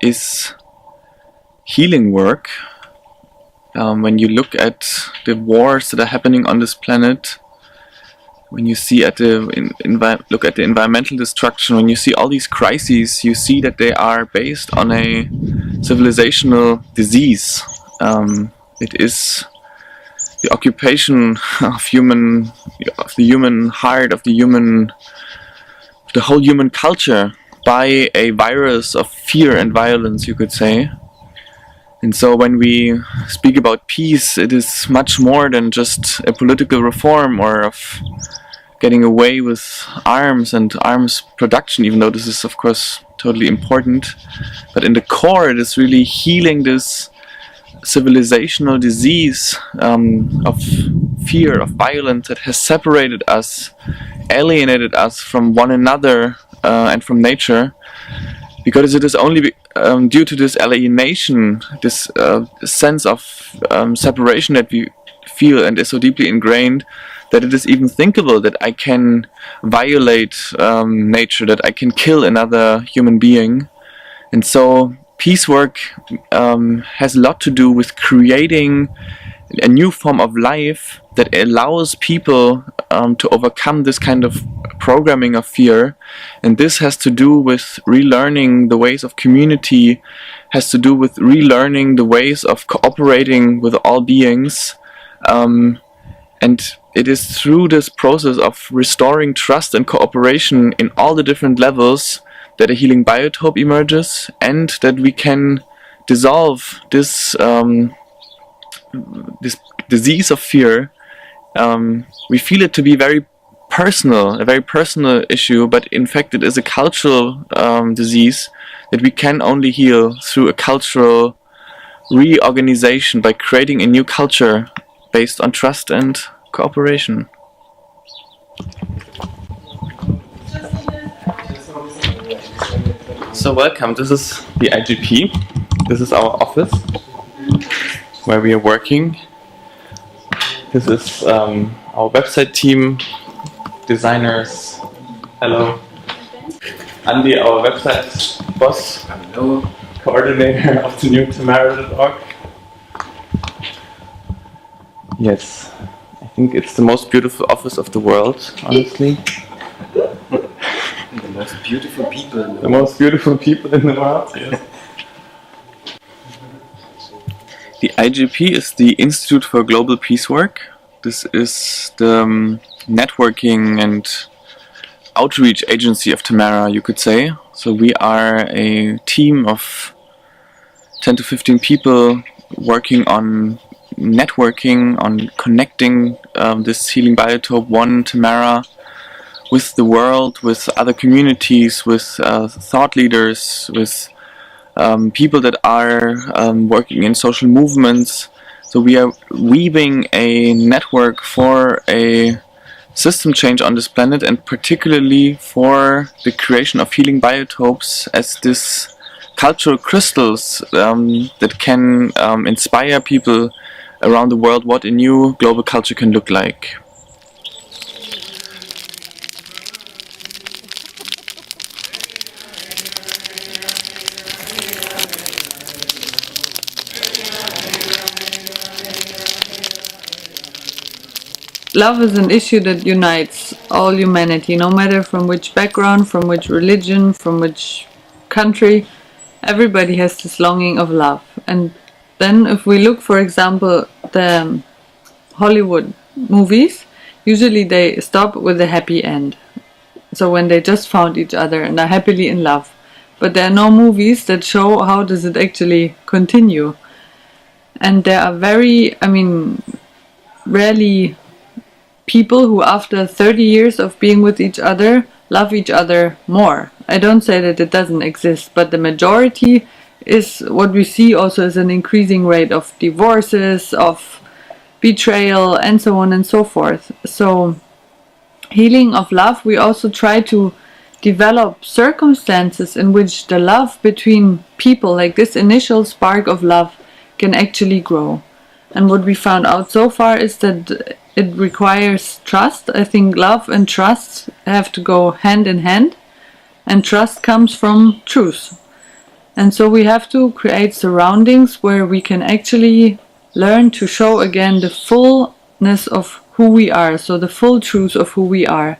is healing work. When you look at the wars that are happening on this planet, when you see look at the environmental destruction, when you see all these crises, you see that they are based on a civilizational disease. It is the occupation of the human heart, of the whole human culture by a virus of fear and violence, you could say. And so when we speak about peace, it is much more than just a political reform or of getting away with arms and arms production, even though this is of course totally important. But in the core, it is really healing this civilizational disease of fear, of violence that has separated us, alienated us from one another and from nature, because it is only due to this alienation, this sense of separation that we feel and is so deeply ingrained, that it is even thinkable that I can violate nature, that I can kill another human being. And so peace work has a lot to do with creating a new form of life that allows people to overcome this kind of programming of fear. And this has to do with relearning the ways of community, has to do with relearning the ways of cooperating with all beings. And it is through this process of restoring trust and cooperation in all the different levels that a healing biotope emerges, and that we can dissolve this this disease of fear. We feel it to be very personal, a very personal issue, but in fact it is a cultural disease that we can only heal through a cultural reorganization, by creating a new culture based on trust and cooperation. So welcome, this is the IGP, this is our office where we are working. This is our website team, designers. Hello. Andy, our website boss. Hello. Coordinator of the new Tamera.org. Yes, I think it's the most beautiful office of the world, honestly. The most beautiful people in the world. The most beautiful people in the world, yes. The IGP is the Institute for Global Peace Work. This is the networking and outreach agency of Tamera, you could say. So we are a team of 10 to 15 people working on networking, on connecting this healing biotope 1 Tamera with the world, with other communities, with thought leaders, with people that are working in social movements. So we are weaving a network for a system change on this planet, and particularly for the creation of healing biotopes as this cultural crystals that can inspire people around the world what a new global culture can look like. Love is an issue that unites all humanity, no matter from which background, from which religion, from which country. Everybody has this longing of love. And then if we look, for example, the Hollywood movies, usually they stop with a happy end. So when they just found each other and are happily in love. But there are no movies that show how does it actually continue. And there are rarely people who after 30 years of being with each other love each other more. I don't say that it doesn't exist, but the majority is what we see also is an increasing rate of divorces, of betrayal, and so on and so forth. So healing of love, we also try to develop circumstances in which the love between people, like this initial spark of love, can actually grow. And what we found out so far is that it requires trust. I think love and trust have to go hand in hand, and trust comes from truth. And so we have to create surroundings where we can actually learn to show again the fullness of who we are, so the full truth of who we are.